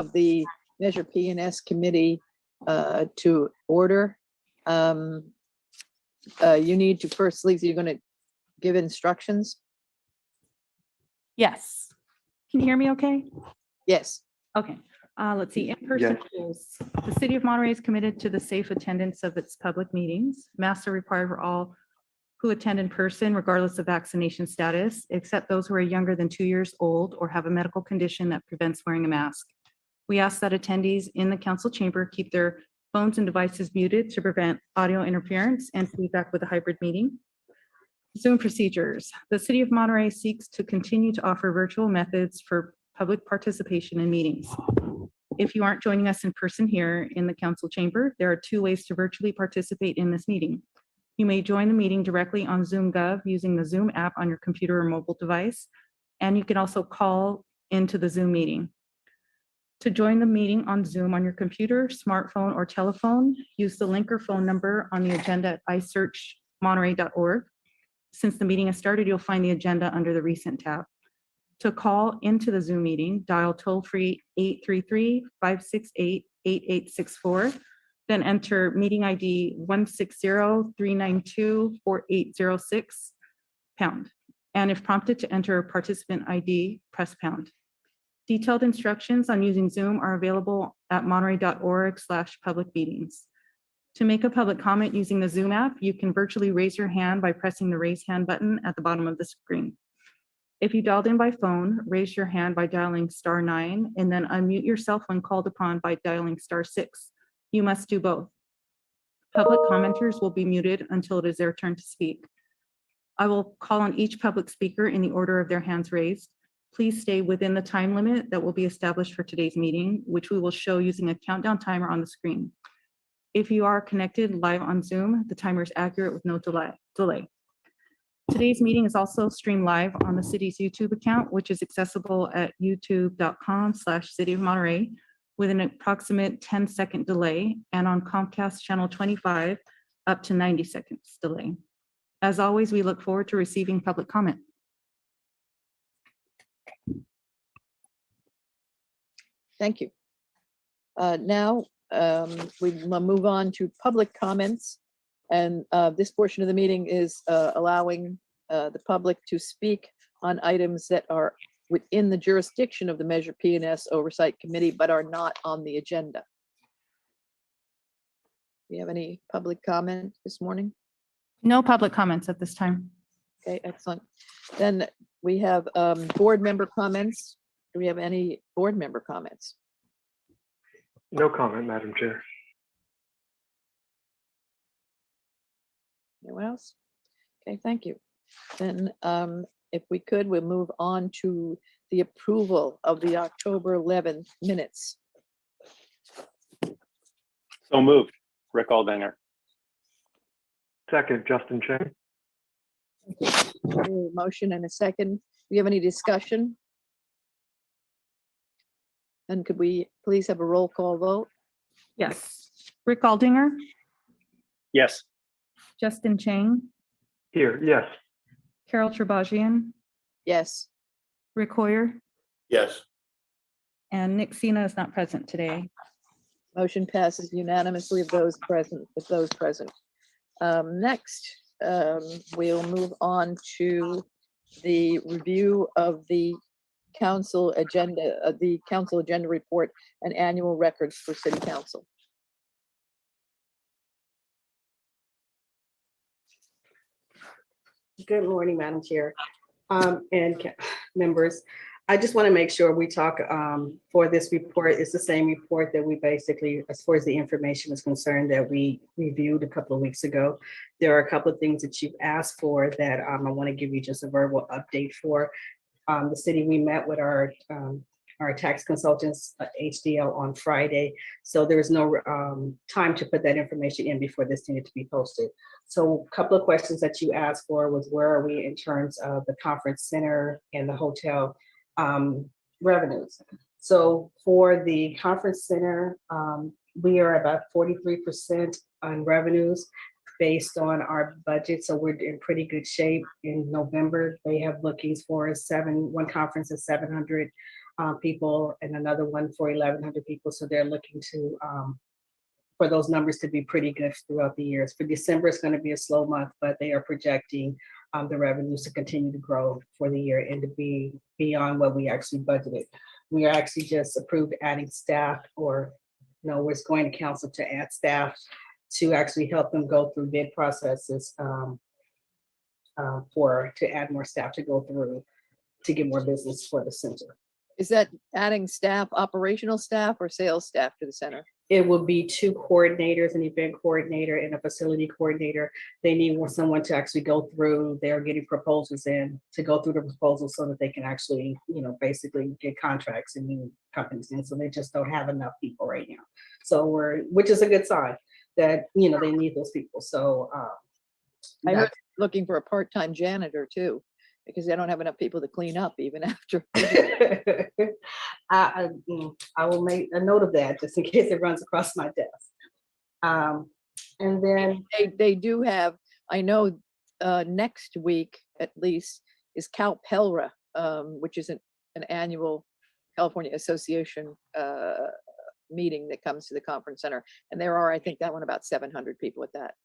of the Measure P&S Committee to order. You need to first, Lisa, you're going to give instructions? Yes. Can you hear me okay? Yes. Okay. Let's see. In-person rules. The City of Monterey is committed to the safe attendance of its public meetings. Masks are required for all who attend in person, regardless of vaccination status, except those who are younger than 2 years old or have a medical condition that prevents wearing a mask. We ask that attendees in the council chamber keep their phones and devices muted to prevent audio interference and feedback with a hybrid meeting. Zoom procedures. The City of Monterey seeks to continue to offer virtual methods for public participation in meetings. If you aren't joining us in person here in the council chamber, there are 2 ways to virtually participate in this meeting. You may join the meeting directly on Zoom Gov using the Zoom app on your computer or mobile device, and you can also call into the Zoom meeting. To join the meeting on Zoom on your computer, smartphone, or telephone, use the link or phone number on the agenda at isearchmonterey.org. Since the meeting has started, you'll find the agenda under the Recent tab. To call into the Zoom meeting, dial toll-free 833-568-8864, then enter meeting ID 160-392-4806, pound. And if prompted to enter participant ID, press pound. Detailed instructions on using Zoom are available at monterey.org/public meetings. To make a public comment using the Zoom app, you can virtually raise your hand by pressing the raise hand button at the bottom of the screen. If you dialed in by phone, raise your hand by dialing *9 and then unmute yourself when called upon by dialing *6. You must do both. Public commenters will be muted until it is their turn to speak. I will call on each public speaker in the order of their hands raised. Please stay within the time limit that will be established for today's meeting, which we will show using a countdown timer on the screen. If you are connected live on Zoom, the timer is accurate with no delay. Today's meeting is also streamed live on the city's YouTube account, which is accessible at youtube.com/City of Monterey with an approximate 10-second delay, and on Comcast channel 25 up to 90 seconds delay. As always, we look forward to receiving public comment. Thank you. Now we will move on to public comments. And this portion of the meeting is allowing the public to speak on items that are within the jurisdiction of the Measure P&S Oversight Committee, but are not on the agenda. Do you have any public comment this morning? No public comments at this time. Okay, excellent. Then we have board member comments. Do we have any board member comments? No comment, Madam Chair. Anyone else? Okay, thank you. Then if we could, we'll move on to the approval of the October 11th minutes. So moved. Rick Aldinger. Second, Justin Chang. Motion and a second. Do you have any discussion? And could we please have a roll call vote? Yes. Rick Aldinger, Yes. Justin Chang, Here, yes. Carol Trebajian, Yes. Rick Hoyer, Yes. And Nick Sina is not present today. motion passes unanimously of those present. Next, we'll move on to the review of the council agenda, report and annual records for city council. Good morning, Madam Chair, and members. I just want to make sure we talk for this report. It's the same report that we basically, as far as the information is concerned, that we reviewed a couple of weeks ago. There are a couple of things that you've asked for that I want to give you just a verbal update for. The city, we met with our tax consultants, HDL, on Friday. So there was no time to put that information in before this needed to be posted. So a couple of questions that you asked for was, where are we in terms of the conference center and the hotel revenues? So for the conference center, we are about 43% on revenues. based on our budget. So we're in pretty good shape. In November, they have bookings for one conference is 700 people and another one for 1,100 people. So they're looking to for those numbers to be pretty good throughout the years. For December, it's going to be a slow month, but they are projecting the revenues to continue to grow for the year and to be beyond what we actually budgeted. We are actually just approved adding staff, or we're going to council to add staff to actually help them go through bid processes to add more staff to go through to get more business for the center. Is that adding staff, operational staff or sales staff to the center? It will be 2 coordinators, an event coordinator and a facility coordinator. They need someone to actually go through. They're getting proposals in to go through the proposals so that they can actually, basically get contracts and new companies in. So they just don't have enough people right now. So which is a good sign that, they need those people. So I heard looking for a part-time janitor too, because they don't have enough people to clean up even after. I will make a note of that just in case it runs across my desk. And then They do have, I know next week at least is CalPELRA, which is an annual California Association meeting that comes to the conference center. And there are, I think that one, about 700 people at that.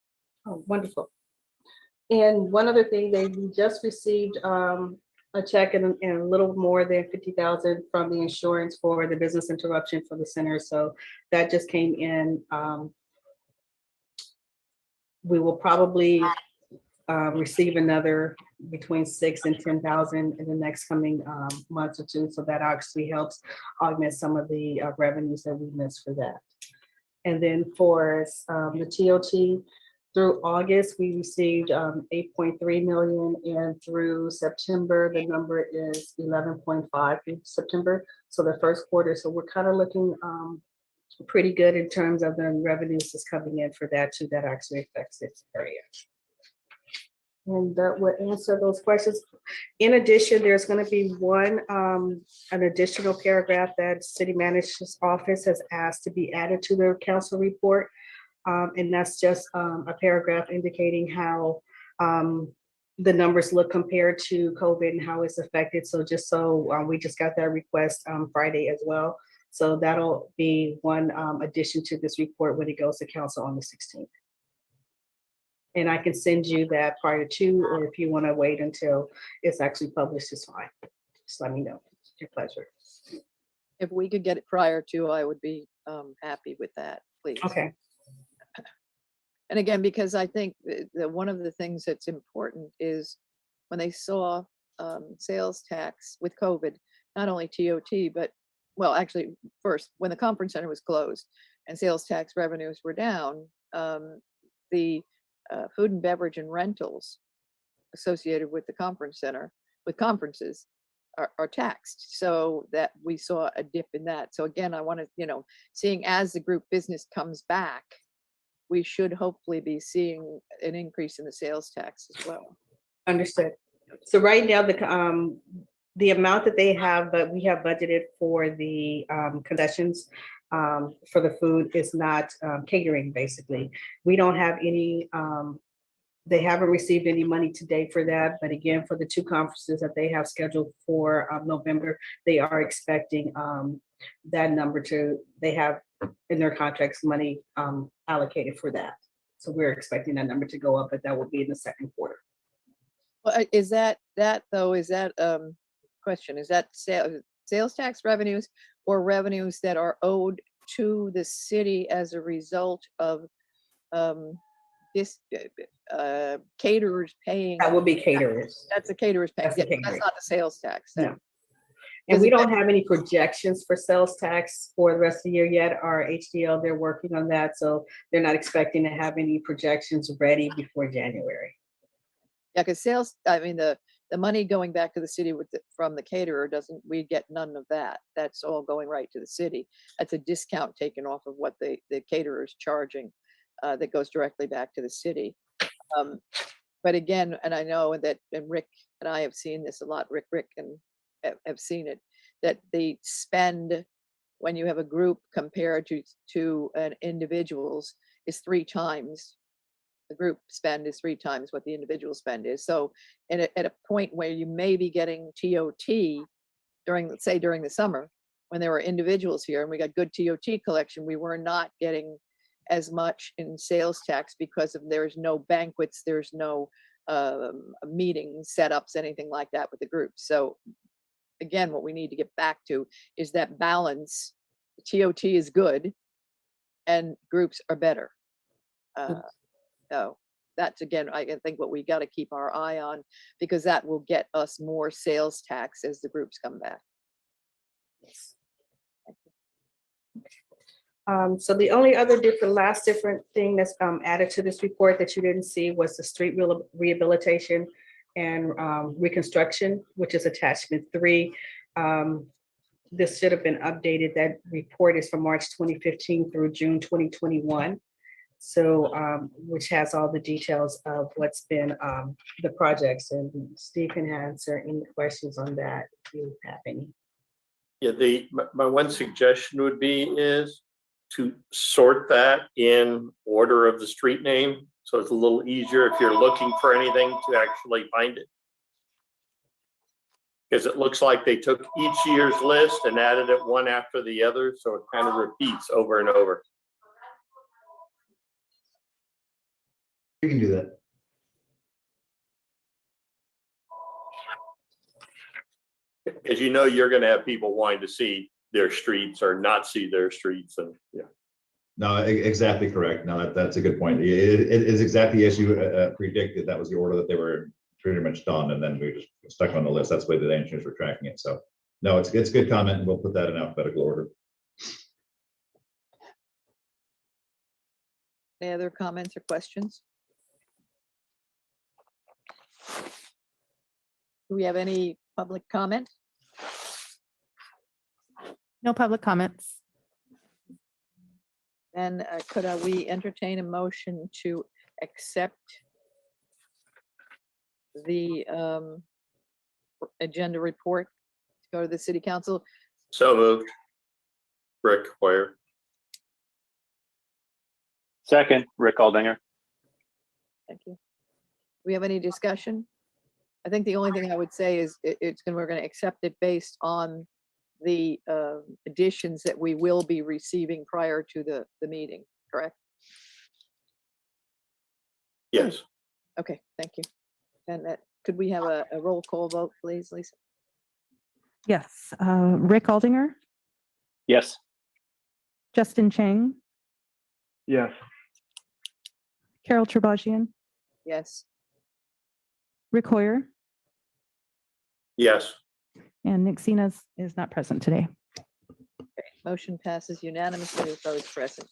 oh, wonderful. And one other thing, we just received a check and a little more than 50,000 from the insurance for the business interruption for the center. So that just came in. We will probably receive another between 6,000 and 10,000 in the next coming months or two. So that actually helps augment some of the revenues that we missed for that. And then for the TOT, through August, we received 8.3 million, and through September, the number is 11.5 through September. So the first quarter, so we're kind of looking pretty good in terms of the revenues that's coming in for that too, that actually affects this area. And that would answer those questions. In addition, there's going to be an additional paragraph that City Manager's Office has asked to be added to the council report. And that's just a paragraph indicating how the numbers look compared to COVID and how it's affected. So we just got that request Friday as well. So that'll be one addition to this report when it goes to council on the 16th. And I can send you that prior to, or if you want to wait until it's actually published, it's fine. Just let me know. It's your pleasure. If we could get it prior to, I would be happy with that, please. Okay. And again, because I think that one of the things that's important is when they saw sales tax with COVID, not only TOT, but, well, actually first, when the conference center was closed and sales tax revenues were down, the food and beverage and rentals associated with the conference center, with conferences, are taxed. So that we saw a dip in that. So again, I want to, seeing as the group business comes back, we should hopefully be seeing an increase in the sales tax as well. Understood. So right now, the amount that they have, but we have budgeted for the concessions for the food is not catering, basically. We don't have any, they haven't received any money today for that. But again, for the 2 conferences that they have scheduled for November, they are expecting that number they have in their contracts money allocated for that. So we're expecting that number to go up, but that will be in the second quarter. Well, is that question, is that sales tax revenues or revenues that are owed to the city as a result of this caterers paying? That will be caterers. That's the caterers paying. That's the That's catering. not the sales tax. Then. No. And we don't have any projections for sales tax for the rest of the year yet. Our HDL, they're working on that. So they're not expecting to have any projections ready before January. Yeah, because the money going back to the city from the caterer we get none of that. That's all going right to the city. That's a discount taken off of what the caterer is charging that goes directly back to the city. But again, and I know that, and Rick and I have seen this a lot, Rick and have seen it, that the spend when you have a group compared to an individual's is 3 times the group spend is 3 times what the individual spend is. So at a point where you may be getting TOT during, let's say during the summer, when there were individuals here and we got good TOT collection, we were not getting as much in sales tax because of there's no banquets, there's no meeting setups, anything like that with the group. So again, what we need to get back to is that balance. TOT is good and groups are better. So that's, again, I think what we got to keep our eye on, because that will get us more sales tax as the groups come back. So the only other last different thing that's added to this report that you didn't see was the street rehabilitation and reconstruction, which is attachment 3. This should have been updated. That report is from March 2015 through June 2021. So which has all the details of what's been the projects, and Steve can answer any questions on that if you have any. Yeah, my one suggestion would be is to sort that in order of the street name. So it's a little easier if you're looking for anything to actually find it. Because it looks like they took each year's list and added it one after the other. So it kind of repeats over and over. You can do that. Because you know you're going to have people wanting to see their streets or not see their streets, and yeah. No, exactly correct. No, that's a good point. It is exactly as you predicted. That was the order that they were pretty much done, and then we just stuck on the list. That's the way the engineers were tracking it. So no, it's a good comment, and we'll put that in alphabetical order. Any other comments or questions? Do we have any public comment? No public comments. Then could we entertain a motion to accept the agenda report to go to the city council? So moved. Rick Ware. Second, Rick Aldinger. Thank you. Do we have any discussion? I think the only thing I would say is we're going to accept it based on the additions that we will be receiving prior to the meeting, correct? Yes. Okay, thank you. And could we have a roll call vote, please, Lisa? Yes. Rick Aldinger, Yes. Justin Chang, Yes. Carol Trebajian, Yes. Rick Hoyer, Yes. and Nick Sinas is not present today. Okay, motion passes unanimously with those present.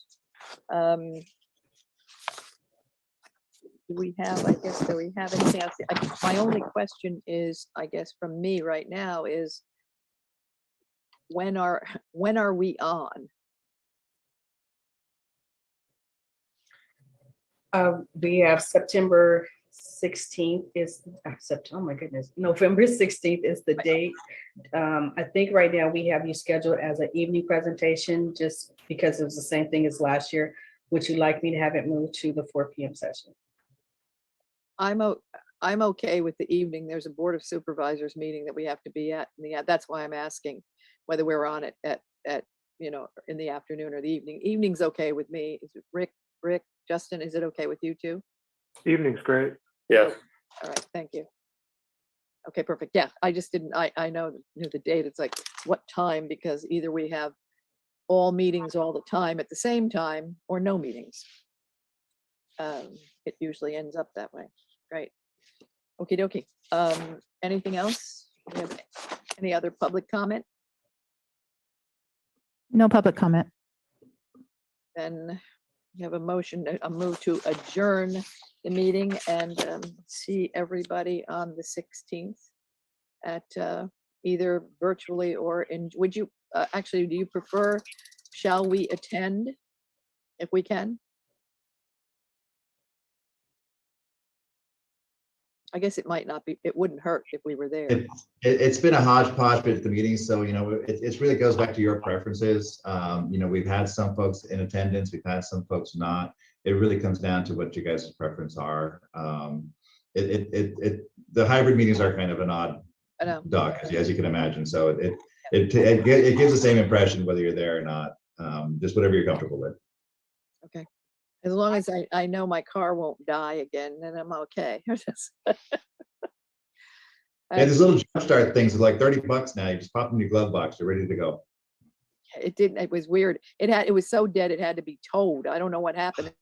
Do we have, do we have anything else? My only question is, I guess from me right now is, when are we on? We have September 16th is oh my goodness, November 16th is the date. I think right now we have you scheduled as an evening presentation just because it was the same thing as last year. Would you like me to have it moved to the 4 p.m. session? I'm okay with the evening. There's a Board of Supervisors meeting that we have to be at. That's why I'm asking whether we're on it at in the afternoon or the evening. Evening's okay with me. Is it Rick, Justin, is it okay with you too? Evening's great. Yes. All right, thank you. Okay, perfect. Yeah, I just didn't, I knew the date. It's like, what time? Because either we have all meetings all the time at the same time or no meetings. It usually ends up that way. Right. Okie dokie. Anything else? Do we have any other public comment? No public comment. Then we have a motion, a move to adjourn the meeting and see everybody on the 16th at either virtually or in, would you, actually, do you prefer, shall we attend if we can? I guess it might not be, it wouldn't hurt if we were there. It's been a hodgepodge at the meeting, so it really goes back to your preferences. We've had some folks in attendance, we've had some folks not. It really comes down to what you guys' preference are. The hybrid meetings are kind of an odd I know. duck, as you can imagine. So it gives the same impression whether you're there or not. Just whatever you're comfortable with. Okay. As long as I know my car won't die again, then I'm okay. Yeah, these little jumpstart things are like $30 now. You just pop them in your glove box, you're ready to go. It didn't, it was weird. It was so dead, it had to be towed. I don't know what happened.